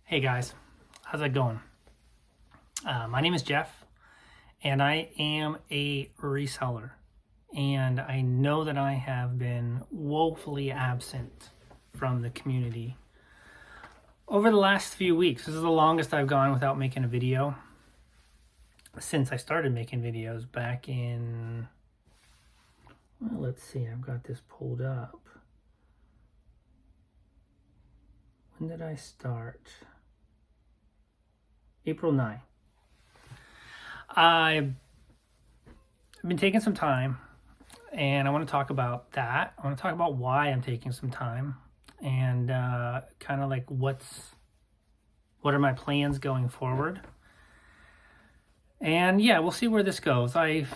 Hey guys, how's it going? My name is Jeff, and I am a reseller. And I know that I have been woefully absent from the community over the last few weeks. This is the longest I've gone without making a video since I started making videos back in, well, let's see, I've got this pulled up. When did I start? April 9th. I've been taking some time, and I want to talk about that. I want to talk about why I'm taking some time, and kind of like what are my plans going forward. And yeah, we'll see where this goes. I've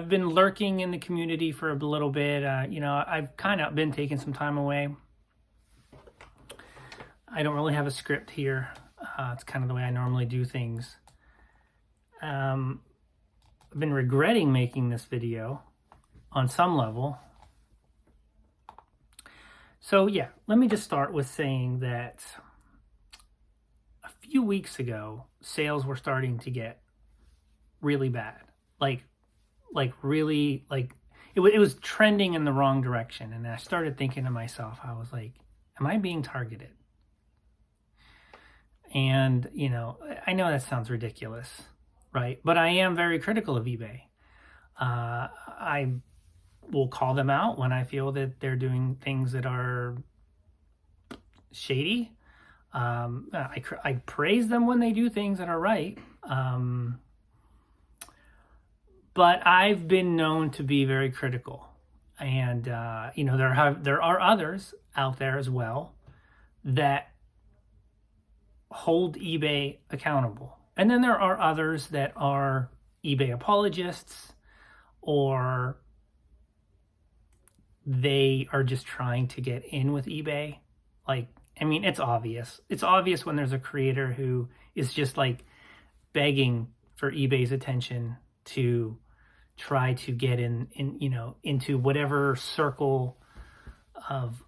been lurking in the community for a little bit. I've kind of been taking some time away. I don't really have a script here. It's kind of the way I normally do things. I've been regretting making this video on some level. So yeah, let me just start with saying that a few weeks ago, sales were starting to get really bad. Like really, it was trending in the wrong direction. And I started thinking to myself, I was like, am I being targeted? And, I know that sounds ridiculous, right? But I am very critical of eBay. I will call them out when I feel that they're doing things that are shady. I praise them when they do things that are right. But I've been known to be very critical. And, there are others out there as well that hold eBay accountable. And then there are others that are eBay apologists, or they are just trying to get in with eBay. It's obvious. It's obvious when there's a creator who is just begging for eBay's attention to try to get into whatever circle of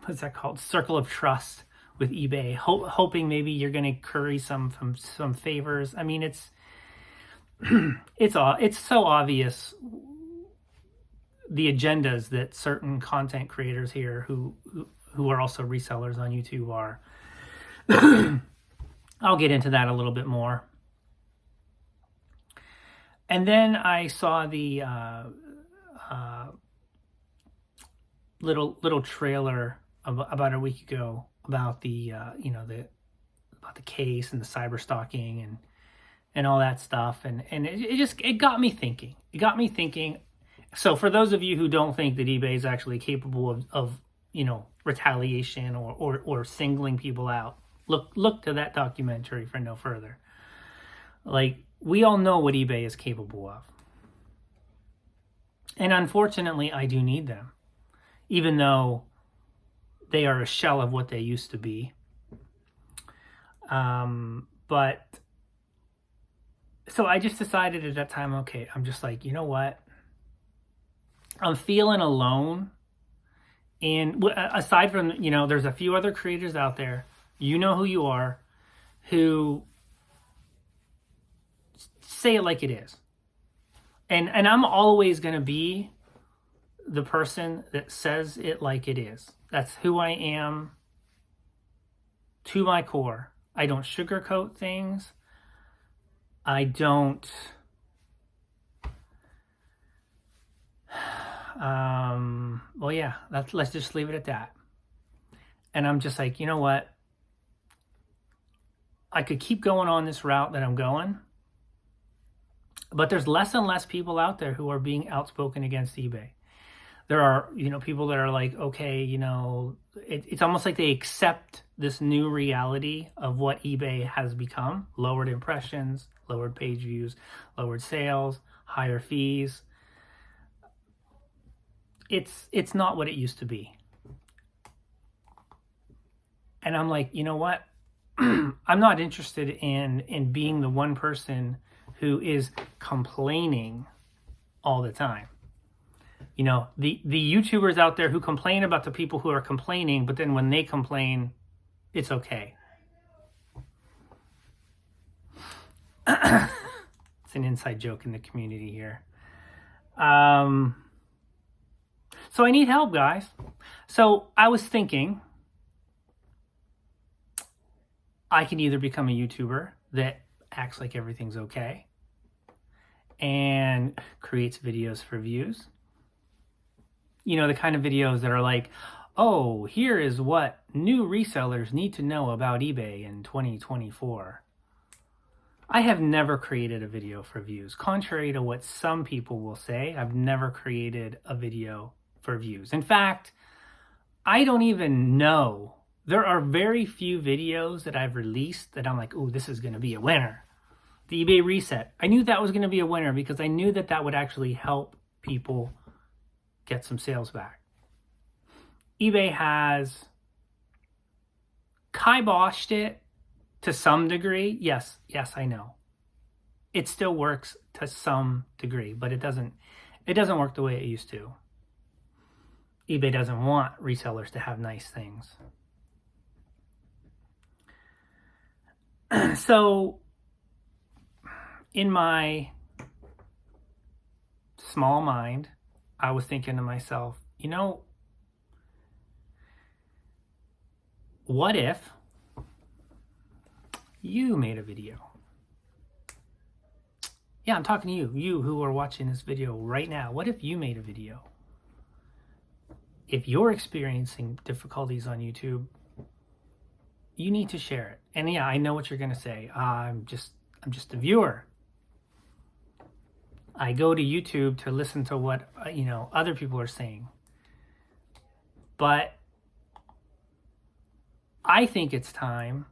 what's that called? Circle of trust with eBay, hoping maybe you're going to curry some favors. It's so obvious the agendas that certain content creators here who are also resellers on YouTube are. I'll get into that a little bit more. And then I saw the little trailer about a week ago about the about the case and the cyber stalking and all that stuff, and it got me thinking. So for those of you who don't think that eBay is actually capable of retaliation or singling people out, look to that documentary for no further. We all know what eBay is capable of, and unfortunately I do need them, even though they are a shell of what they used to be. But so I just decided at that time, okay, I'm just like, you know what? I'm feeling alone. And aside from, there's a few other creators out there, you know who you are, who say it like it is. And I'm always going to be the person that says it like it is. That's who I am to my core. I don't sugarcoat things. I don't let's just leave it at that. And I'm just like, you know what? I could keep going on this route that I'm going, but there's less and less people out there who are being outspoken against eBay. There are, people that are like, okay, it's almost like they accept this new reality of what eBay has become: lowered impressions, lowered page views, lowered sales, higher fees. It's not what it used to be. And I'm like, you know what? I'm not interested in being the one person who is complaining all the time. The YouTubers out there who complain about the people who are complaining, but then when they complain, it's okay. It's an inside joke in the community here. So I need help, guys. So I was thinking I can either become a YouTuber that acts like everything's okay and creates videos for views. You know, the kind of videos that are like, oh, here is what new resellers need to know about eBay in 2024. I have never created a video for views. Contrary to what some people will say, I've never created a video for views. In fact, I don't even know. There are very few videos that I've released that I'm like, oh, this is going to be a winner. The eBay reset. I knew that was going to be a winner because I knew that that would actually help people get some sales back. eBay has kiboshed it to some degree. Yes, I know. It still works to some degree, but it doesn't work the way it used to. eBay doesn't want resellers to have nice things. So in my small mind, I was thinking to myself, you know, what if you made a video? Yeah, I'm talking to you who are watching this video right now. What if you made a video? If you're experiencing difficulties on YouTube, you need to share it. And yeah, I know what you're going to say. I'm just a viewer. I go to YouTube to listen to what, other people are saying. But I think it's time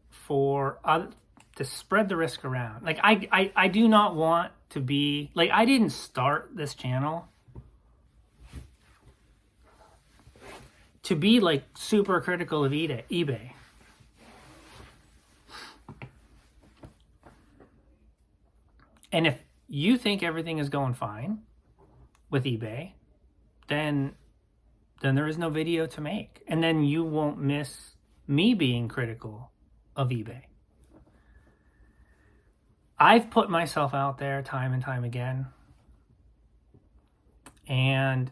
for to spread the risk around. Like, I do not want to be, like, I didn't start this channel to be, like, super critical of eBay. And if you think everything is going fine with eBay, then there is no video to make. And then you won't miss me being critical of eBay. I've put myself out there time and time again. And,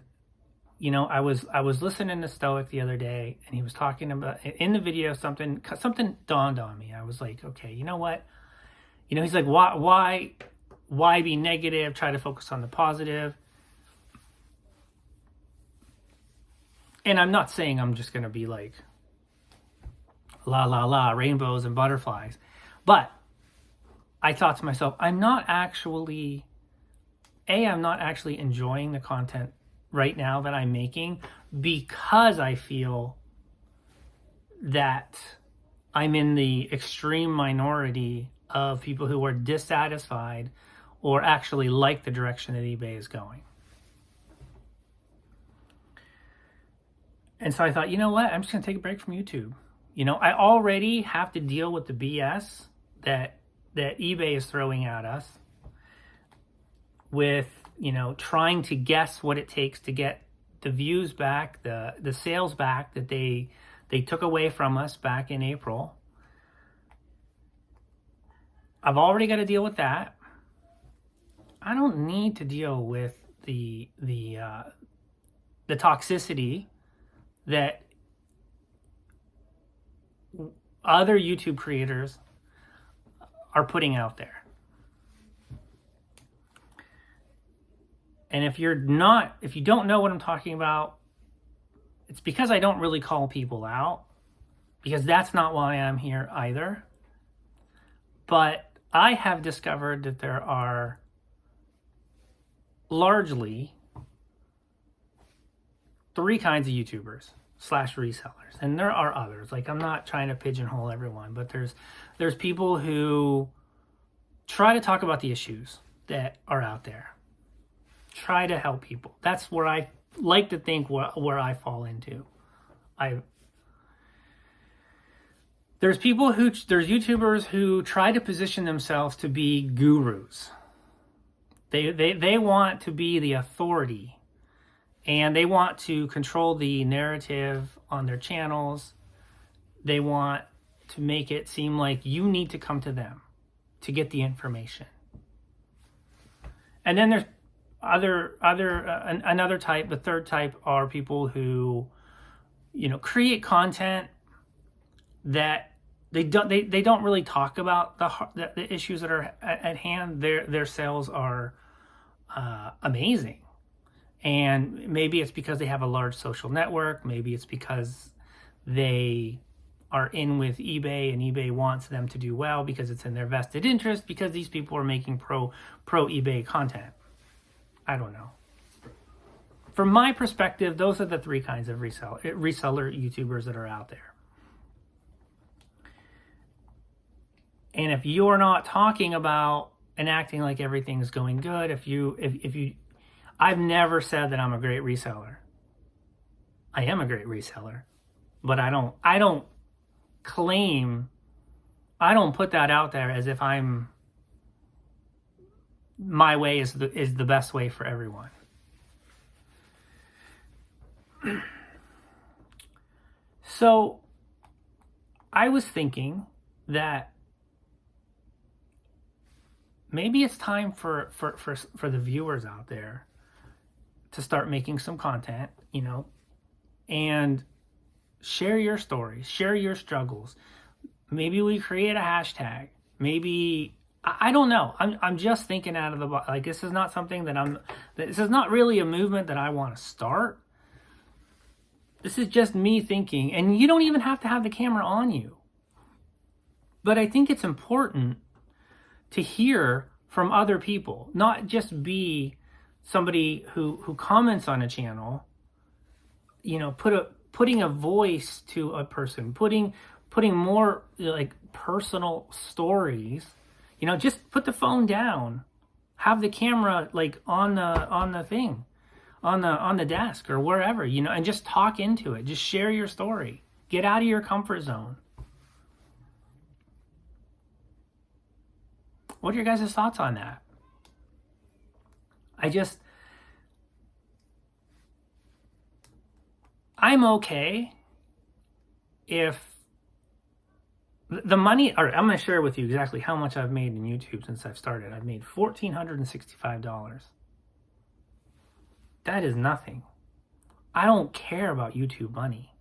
I was listening to Stoic the other day, and he was talking about, in the video, something dawned on me. I was like, okay, you know what? He's like, why be negative? Try to focus on the positive. And I'm not saying I'm just going to be like, la, la, la, rainbows and butterflies. But I thought to myself, I'm not actually enjoying the content right now that I'm making because I feel that I'm in the extreme minority of people who are dissatisfied or actually like the direction that eBay is going. And so I thought, you know what? I'm just going to take a break from YouTube. I already have to deal with the BS that eBay is throwing at us with, trying to guess what it takes to get the views back, the sales back that they took away from us back in April. I've already got to deal with that. I don't need to deal with the toxicity that other YouTube creators are putting out there. And if you don't know what I'm talking about, it's because I don't really call people out, because that's not why I'm here either. But I have discovered that there are largely 3 kinds of YouTubers / resellers. And there are others. Like, I'm not trying to pigeonhole everyone, but there's people who try to talk about the issues that are out there. Try to help people. That's where I like to think where I fall into. There's YouTubers who try to position themselves to be gurus. They want to be the authority, and they want to control the narrative on their channels. they want to make it seem like you need to come to them to get the information. And then there's another type. The third type are people who, create content that they don't really talk about the issues that are at hand. Their sales are amazing, and maybe it's because they have a large social network. Maybe it's because they are in with eBay and eBay wants them to do well because it's in their vested interest, because these people are making pro eBay content. I don't know. From my perspective, those are the three kinds of reseller YouTubers that are out there. And if you're not talking about and acting like everything's going good, if you I've never said that I'm a great reseller. I am a great reseller, but I don't claim, I don't put that out there as if my way is the best way for everyone. So I was thinking that maybe it's time for the viewers out there to start making some content, and share your stories, share your struggles. Maybe we create a hashtag. Maybe, I don't know. I'm just thinking out of the box. Like, this is not something this is not really a movement that I want to start. This is just me thinking, and you don't even have to have the camera on you. But I think it's important to hear from other people, not just be somebody who comments on a channel, putting a voice to a person, putting more like personal stories. Just put the phone down, have the camera like on the thing, on the desk or wherever, and just talk into it. Just share your story. Get out of your comfort zone. What are your guys' thoughts on that? I'm okay if the money, all right, I'm going to share with you exactly how much I've made in YouTube since I've started. I've made $1,465. That is nothing. I don't care about YouTube money.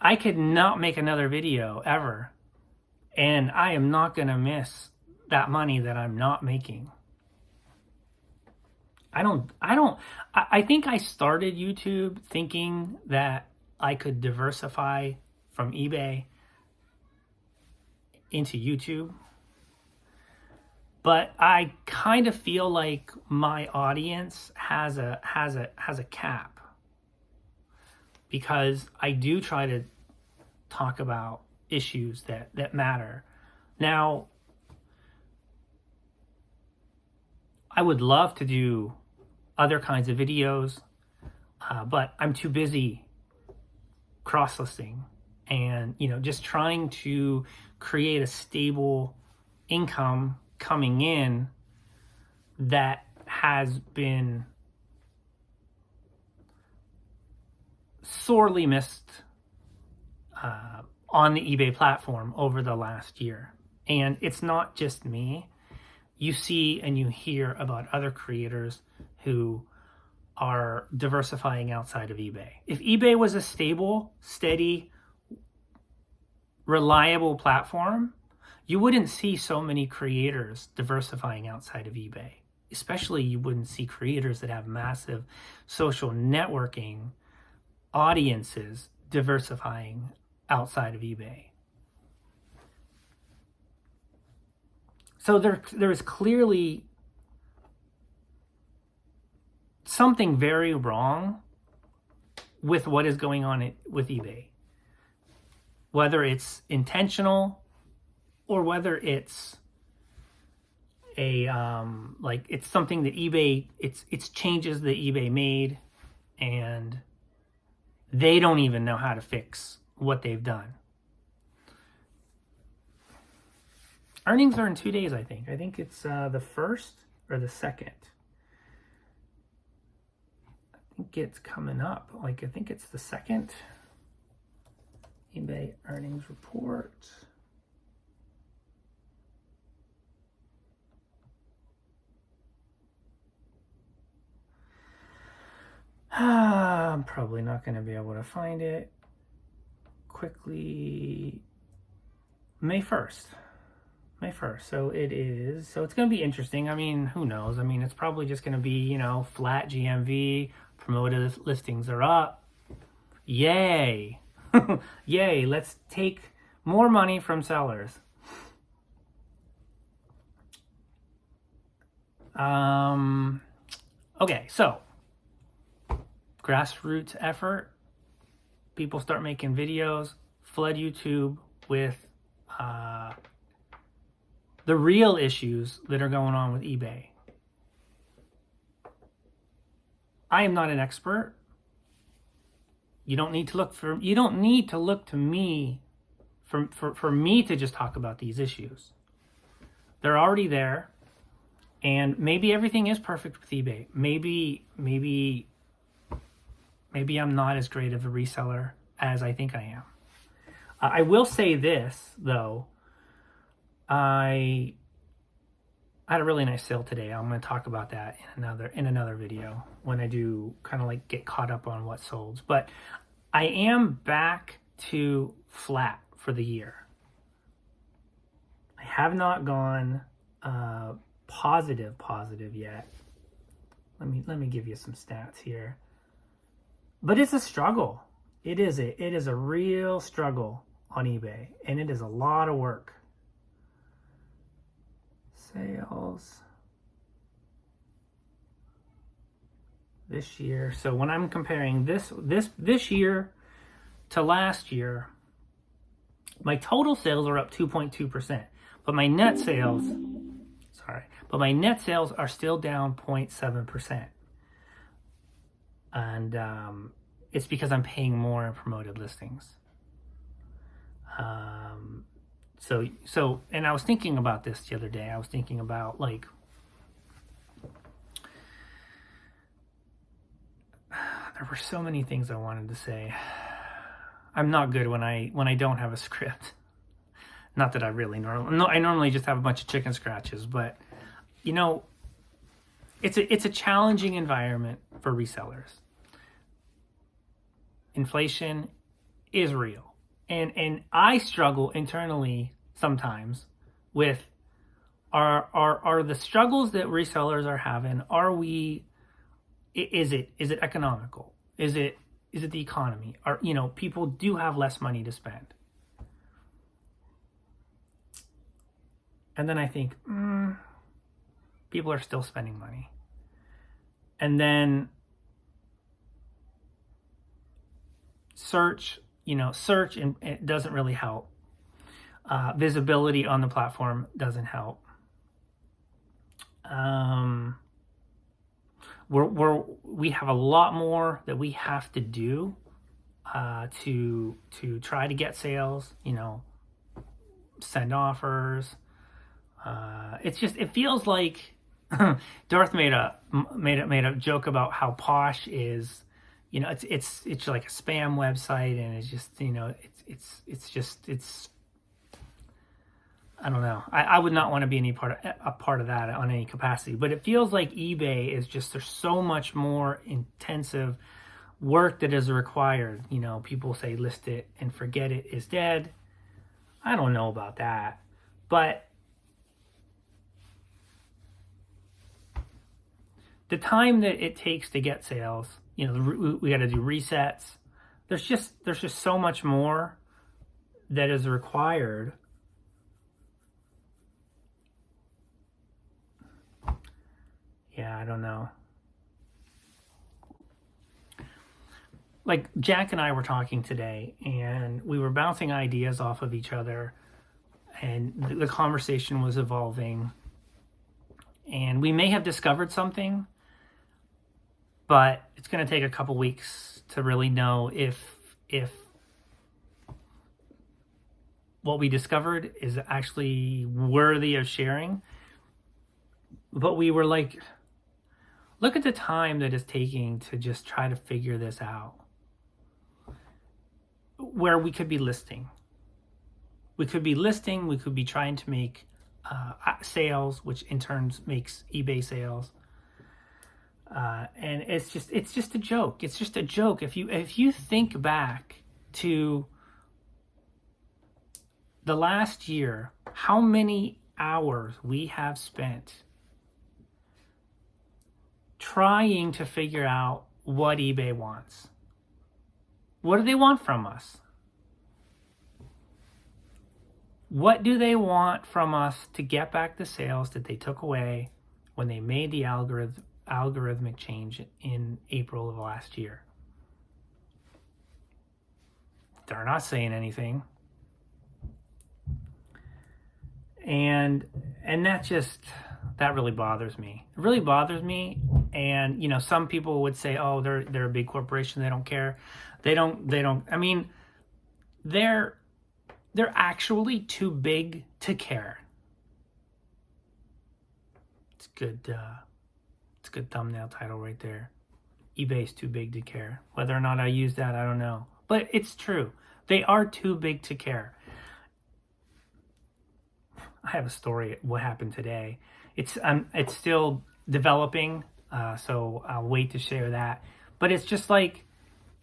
I could not make another video ever, and I am not going to miss that money that I'm not making. I think I started YouTube thinking that I could diversify from eBay into YouTube. But I kind of feel like my audience has a cap, because I do try to talk about issues that matter. Now, I would love to do other kinds of videos, but I'm too busy cross-listing and, just trying to create a stable income coming in that has been sorely missed on the eBay platform over the last year. And it's not just me. You see and you hear about other creators who are diversifying outside of eBay. If eBay was a stable, steady, reliable platform, you wouldn't see so many creators diversifying outside of eBay. Especially, you wouldn't see creators that have massive social networking audiences diversifying outside of eBay. So there is clearly something very wrong with what is going on with eBay. Whether it's intentional or whether it's it's something that eBay, it's changes that eBay made and they don't even know how to fix what they've done. Earnings are in 2 days, I think. I think it's the 1st or the 2nd. I think it's coming up. I think it's the 2nd. eBay earnings report. I'm probably not going to be able to find it quickly. May 1st. May 1st. So it is. So it's going to be interesting. I mean, who knows? I mean, it's probably just going to be, you know, flat GMV. Promoted listings are up. Yay. Yay. Let's take more money from sellers. Okay, so grassroots effort. People start making videos, flood YouTube with the real issues that are going on with eBay. I am not an expert. You don't need to look to me for me to just talk about these issues. They're already there. And maybe everything is perfect with eBay. Maybe I'm not as great of a reseller as I think I am. I will say this though. I had a really nice sale today. I'm going to talk about that in another video when I do kind of like get caught up on what sold. But I am back to flat for the year. I have not gone positive yet. Let me give you some stats here. But it's a struggle. It is a real struggle on eBay, and it is a lot of work. Sales this year. So when I'm comparing this year to last year, my total sales are up 2.2%, but my net sales are still down 0.7%. And it's because I'm paying more in promoted listings. So, and I was thinking about this the other day. I was thinking about like, there were so many things I wanted to say. I'm not good when I don't have a script. Not that I really I normally just have a bunch of chicken scratches, but you know, it's a challenging environment for resellers. Inflation is real. And I struggle internally sometimes with are the struggles that resellers are having, is it economical? Is it the economy? People do have less money to spend. And then I think, people are still spending money. And then search and it doesn't really help. Visibility on the platform doesn't help. We have a lot more that we have to do to try to get sales, send offers. It feels like Darth made a joke about how Posh is. It's like a spam website, and it's just, it's I don't know. I would not want to be a part of that on any capacity, but it feels like eBay is just, there's so much more intensive work that is required. People say list it and forget it is dead. I don't know about that, but the time that it takes to get sales, we got to do resets. There's just so much more that is required. Yeah, I don't know. Like Jack and I were talking today, and we were bouncing ideas off of each other, and the conversation was evolving. And we may have discovered something, but it's going to take a couple weeks to really know if what we discovered is actually worthy of sharing. But we were like, look at the time that it's taking to just try to figure this out. where we could be listing. We could be listing, we could be trying to make sales, which in turn makes eBay sales. And it's just a joke. It's just a joke. If you think back to the last year, how many hours we have spent trying to figure out what eBay wants. What do they want from us? What do they want from us to get back the sales that they took away when they made the algorithmic change in April of last year? They're not saying anything. And that really bothers me. It really bothers me. And some people would say, "Oh, they're a big corporation. They don't care. They don't. I mean, they're actually too big to care." It's good. It's a good thumbnail title right there. eBay's too big to care. Whether or not I use that, I don't know. But it's true. They are too big to care. I have a story what happened today. It's still developing, so I'll wait to share that. But it's just like,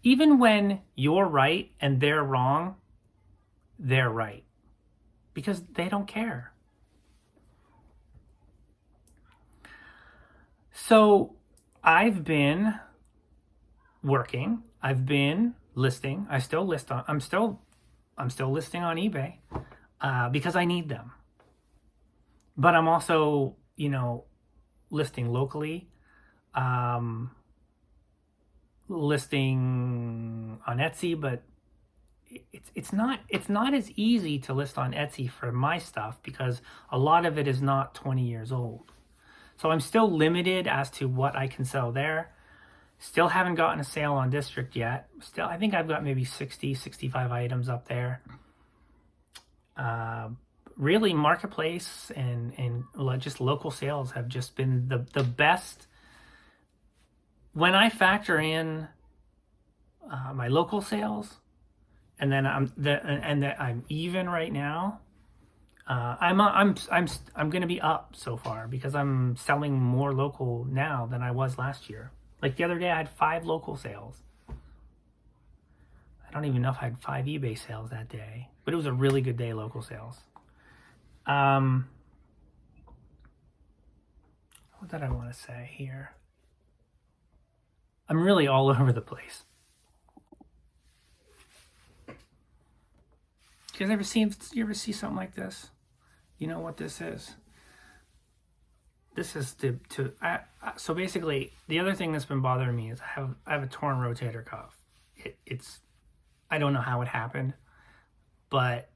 even when you're right and they're wrong, they're right. Because they don't care. So I've been working. I've been listing. I'm still listing on eBay because I need them. But I'm also, listing locally, listing on Etsy, but it's not as easy to list on Etsy for my stuff because a lot of it is not 20 years old. So I'm still limited as to what I can sell there. Still haven't gotten a sale on District yet. Still, I think I've got maybe 60, 65 items up there. Really, Marketplace and just local sales have just been the best. When I factor in my local sales, and then I'm even right now, I'm going to be up so far because I'm selling more local now than I was last year. Like the other day, I had 5 local sales. I don't even know if I had 5 eBay sales that day, but it was a really good day, local sales. What did I want to say here? I'm really all over the place. You ever see something like this? You know what this is? This is so basically the other thing that's been bothering me is I have a torn rotator cuff. I don't know how it happened, but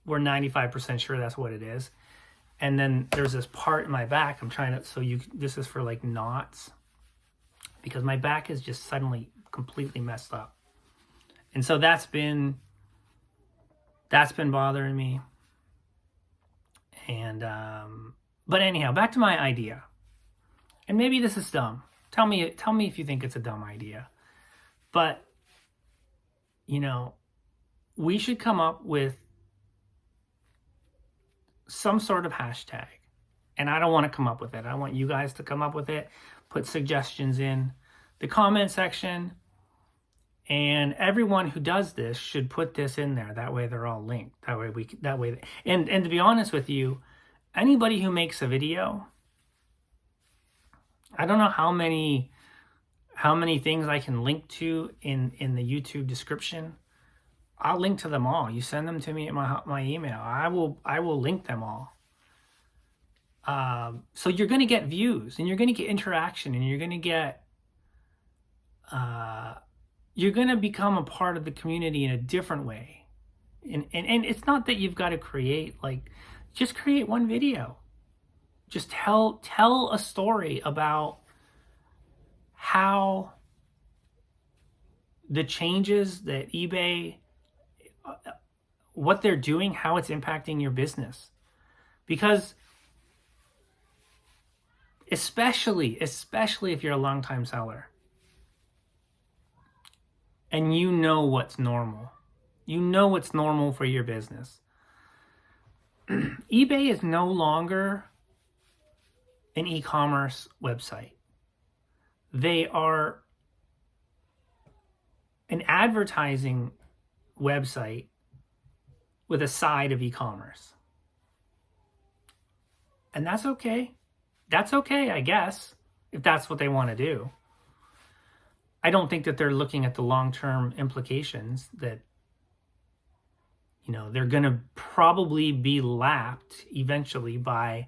we're 95% sure that's what it is. And then there's this part in my back. This is for like knots, because my back is just suddenly completely messed up. And so that's been bothering me. And, but anyhow, back to my idea. And maybe this is dumb. Tell me if you think it's a dumb idea. But, we should come up with some sort of hashtag. And I don't want to come up with it. I want you guys to come up with it. Put suggestions in the comment section. And everyone who does this should put this in there. That way they're all linked. And to be honest with you, anybody who makes a video, I don't know how many things I can link to in the YouTube description. I'll link to them all. You send them to me at my email. I will link them all. So you're going to get views, and you're going to get interaction, and you're going to get you're going to become a part of the community in a different way. And it's not that you've got to just create one video. Just tell a story about how the changes that eBay, what they're doing, how it's impacting your business. Because especially if you're a long-time seller, and you know what's normal. You know it's normal for your business. eBay is no longer an e-commerce website. They are an advertising website with a side of e-commerce. And that's okay. That's okay, I guess, if that's what they want to do. I don't think that they're looking at the long-term implications that, you know, they're going to probably be lapped eventually by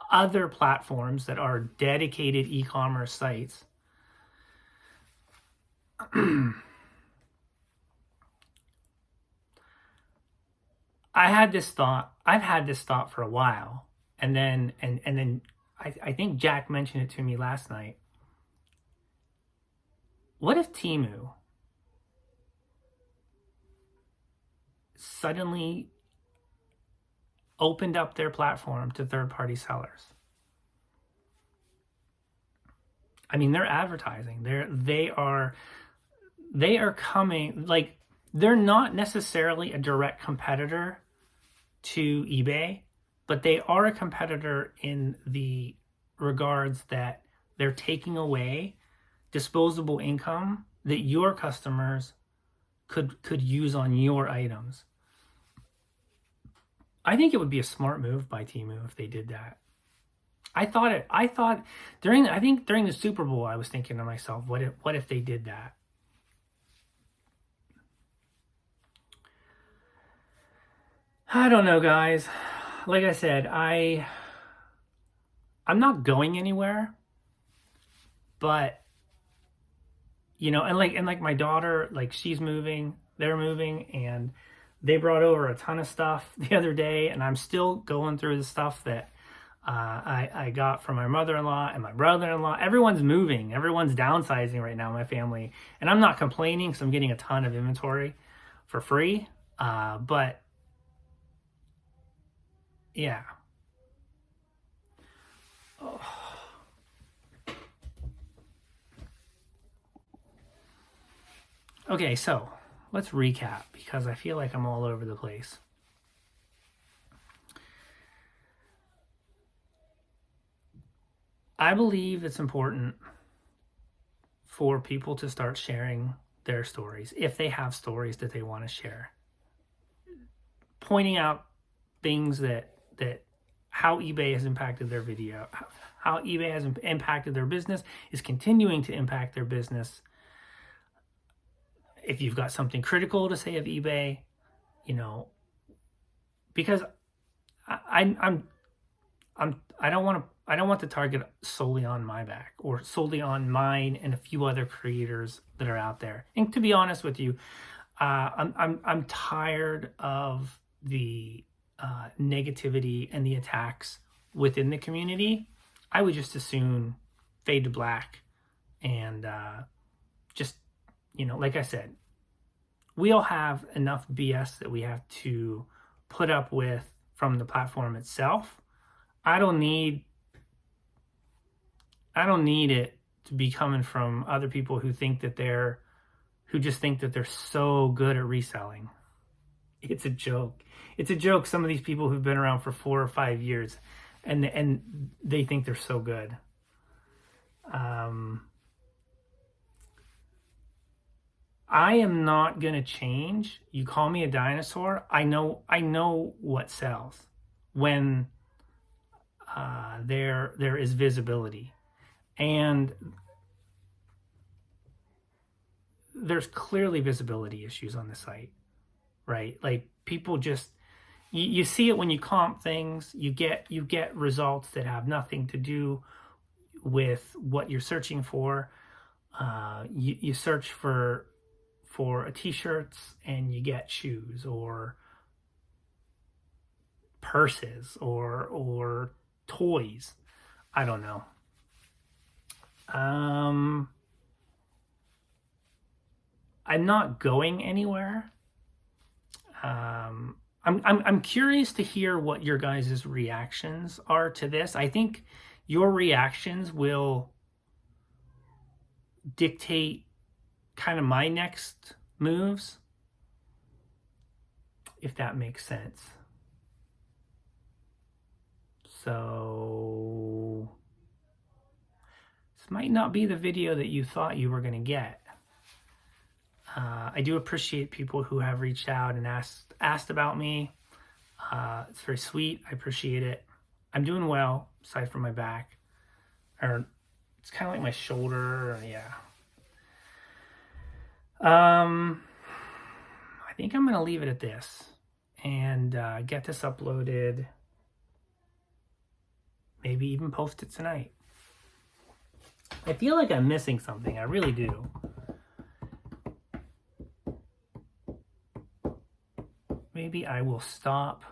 other platforms that are dedicated e-commerce sites. I've had this thought for a while, and then I think Jack mentioned it to me last night. What if Temu suddenly opened up their platform to third-party sellers? I mean, they're advertising. They are coming, like, they're not necessarily a direct competitor to eBay, but they are a competitor in the regards that they're taking away disposable income that your customers could use on your items. I think it would be a smart move by Temu if they did that. I thought during the Super Bowl, I was thinking to myself, what if they did that? I don't know, guys. Like I said, I'm not going anywhere, but you know, and like my daughter, like she's moving, they're moving, and they brought over a ton of stuff the other day, and I'm still going through the stuff that I got from my mother-in-law and my brother-in-law. Everyone's moving, everyone's downsizing right now in my family, and I'm not complaining because I'm getting a ton of inventory for free, but yeah. Oh. Okay, so let's recap because I feel like I'm all over the place. I believe it's important for people to start sharing their stories if they have stories that they want to share. Pointing out things that how eBay has impacted their video, how eBay has impacted their business, is continuing to impact their business. If you've got something critical to say of eBay, you know, because I don't want the target solely on my back or solely on mine and a few other creators that are out there. And to be honest with you, I'm tired of the negativity and the attacks within the community. I would just as soon fade to black and just, you know, like I said, we all have enough BS that we have to put up with from the platform itself. I don't need it to be coming from other people who just think that they're so good at reselling. It's a joke. It's a joke. Some of these people who've been around for 4 or 5 years, and they think they're so good. I am not gonna change. You call me a dinosaur. I know what sells when there is visibility, and there's clearly visibility issues on the site, right? Like people just you see it when you comp things. You get results that have nothing to do with what you're searching for. You search for t-shirts and you get shoes or purses or toys. I don't know. I'm not going anywhere. I'm curious to hear what your guys' reactions are to this. I think your reactions will dictate kind of my next moves. if that makes sense. So this might not be the video that you thought you were going to get. I do appreciate people who have reached out and asked about me. It's very sweet. I appreciate it. I'm doing well, aside from my back. Or it's kind of like my shoulder. Yeah. I think I'm going to leave it at this and get this uploaded. Maybe even post it tonight. I feel like I'm missing something. I really do. Maybe I will stop,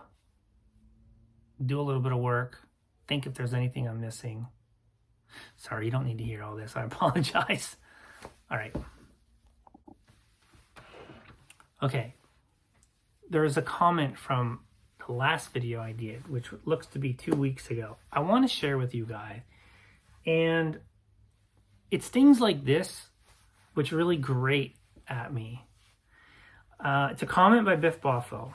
do a little bit of work, think if there's anything I'm missing. Sorry, you don't need to hear all this. I apologize. All right. Okay. There is a comment from the last video I did, which looks to be 2 weeks ago. I want to share with you guys. And it's things like this which really grate at me. It's a comment by Biff Boffo.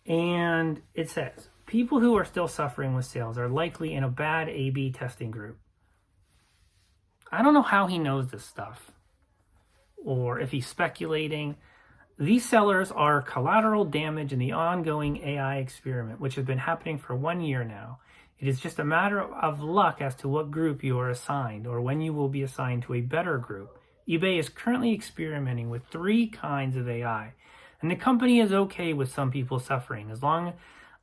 And it says, people who are still suffering with sales are likely in a bad A/B testing group. I don't know how he knows this stuff, or if he's speculating. These sellers are collateral damage in the ongoing AI experiment, which has been happening for 1 year now. It is just a matter of luck as to what group you are assigned, or when you will be assigned to a better group. eBay is currently experimenting with 3 kinds of AI, and the company is okay with some people suffering as long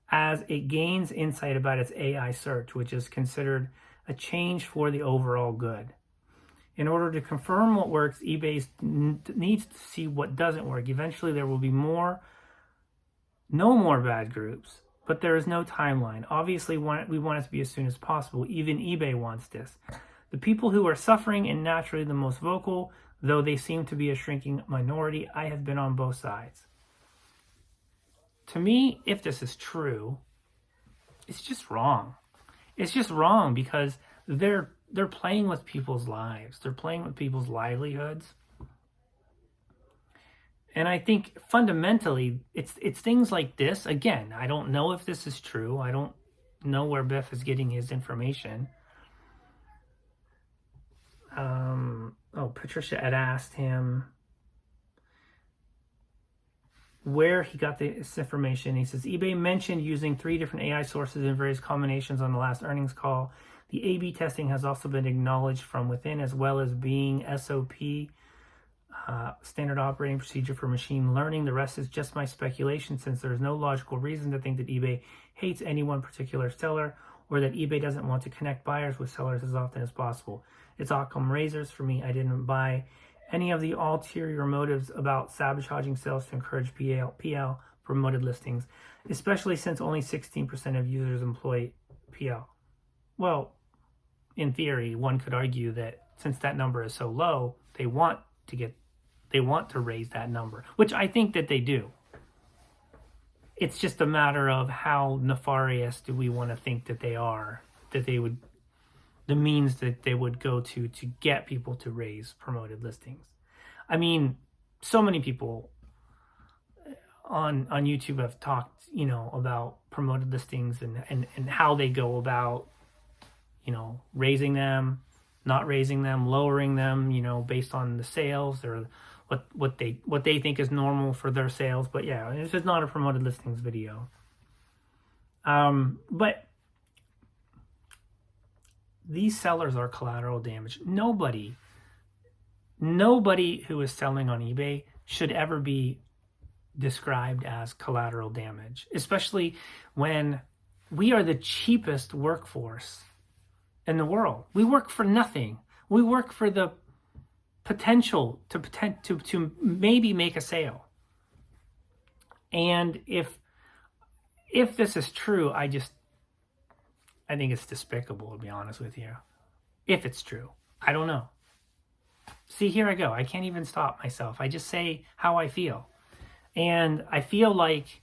as it gains insight about its AI search, which is considered a change for the overall good. In order to confirm what works, eBay needs to see what doesn't work. Eventually, there will be no more bad groups, but there is no timeline. Obviously, we want it to be as soon as possible. Even eBay wants this. The people who are suffering and naturally the most vocal, though they seem to be a shrinking minority, I have been on both sides. To me, if this is true, it's just wrong. It's just wrong because they're playing with people's lives. They're playing with people's livelihoods. And I think fundamentally, it's things like this. Again, I don't know if this is true. I don't know where Biff is getting his information. Patricia had asked him where he got this information. He says, eBay mentioned using 3 different AI sources in various combinations on the last earnings call. The A/B testing has also been acknowledged from within, as well as being SOP, standard operating procedure for machine learning. The rest is just my speculation, since there is no logical reason to think that eBay hates any one particular seller, or that eBay doesn't want to connect buyers with sellers as often as possible. It's Occam razors for me. I didn't buy any of the ulterior motives about sabotaging sales to encourage PL promoted listings, especially since only 16% of users employ PL. Well, in theory, one could argue that since that number is so low, they want to raise that number, which I think that they do. It's just a matter of how nefarious do we want to think that they are, that they would, the means that they would go to get people to raise promoted listings. I mean, so many people on YouTube have talked, about promoted listings and how they go about, raising them, not raising them, lowering them, based on the sales or what they think is normal for their sales. But yeah, this is not a promoted listings video. But these sellers are collateral damage. Nobody who is selling on eBay should ever be described as collateral damage, especially when we are the cheapest workforce in the world. We work for nothing. We work for the potential to maybe make a sale. And if this is true, I think it's despicable, to be honest with you. If it's true, I don't know. See, here I go. I can't even stop myself. I just say how I feel. And I feel like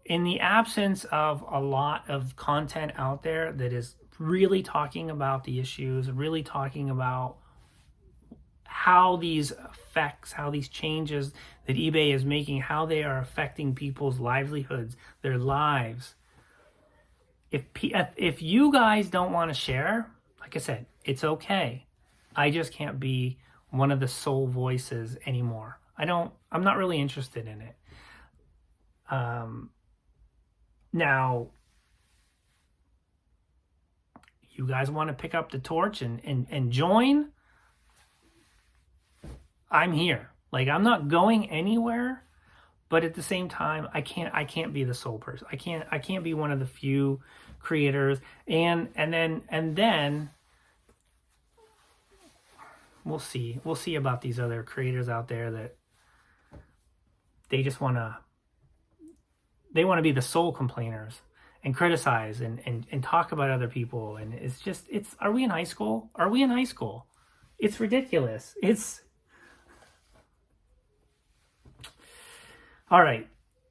in the absence of a lot of content out there that is really talking about the issues, really talking about how these effects, how these changes that eBay is making, how they are affecting people's livelihoods, their lives. If you guys don't want to share, like I said, it's okay. I just can't be one of the sole voices anymore. I'm not really interested in it. Now, you guys want to pick up the torch and join, I'm here. Like, I'm not going anywhere, but at the same time, I can't be the sole person. I can't be one of the few creators. And then we'll see. We'll see about these other creators out there that they just want to be the sole complainers and criticize and talk about other people. And are we in high school? Are we in high school? It's ridiculous. All right.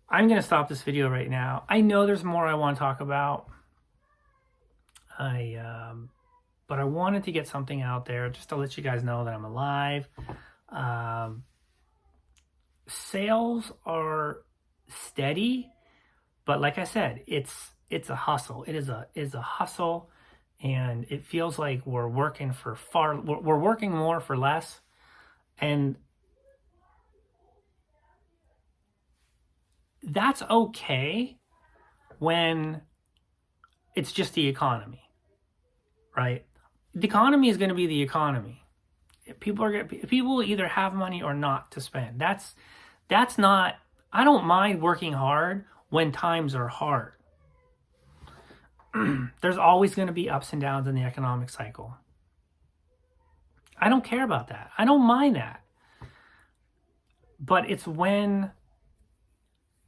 I'm going to stop this video right now. I know there's more I want to talk about. But I wanted to get something out there just to let you guys know that I'm alive. Sales are steady, but like I said, it's a hustle. It is a hustle, and it feels like we're working more for less, and that's okay when it's just the economy, right? The economy is going to be the economy. People will either have money or not to spend. That's not. I don't mind working hard when times are hard. There's always going to be ups and downs in the economic cycle. I don't care about that. I don't mind that. But it's when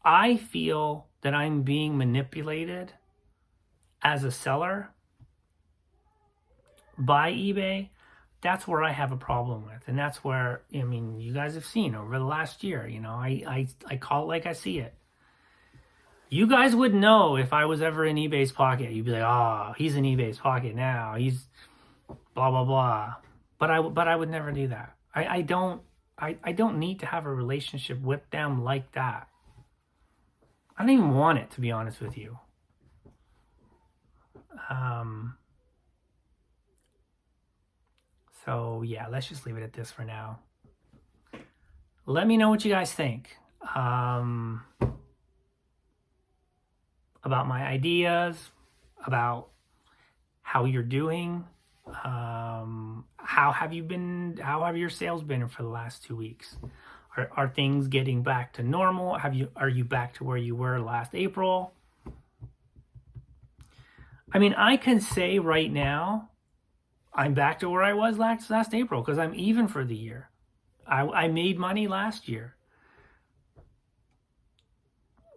I feel that I'm being manipulated as a seller by eBay, that's where I have a problem with. And that's where, I mean, you guys have seen over the last year, I call it like I see it. You guys would know if I was ever in eBay's pocket. You'd be like, oh, he's in eBay's pocket now. He's blah, blah, blah. But I would never do that. I don't need to have a relationship with them like that. I don't even want it, to be honest with you. So yeah, let's just leave it at this for now. Let me know what you guys think about my ideas, about how you're doing. How have your sales been for the last 2 weeks? Are things getting back to normal? Are you back to where you were last April? I mean, I can say right now, I'm back to where I was last April because I'm even for the year. I made money last year.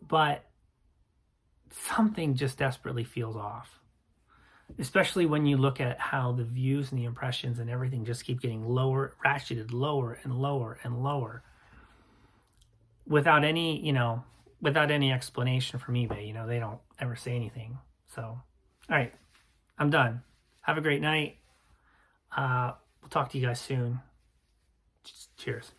But something just desperately feels off. Especially when you look at how the views and the impressions and everything just keep getting lower, ratcheted lower and lower and lower. Without any explanation from eBay. They don't ever say anything. So, all right, I'm done. Have a great night. We'll talk to you guys soon. Cheers.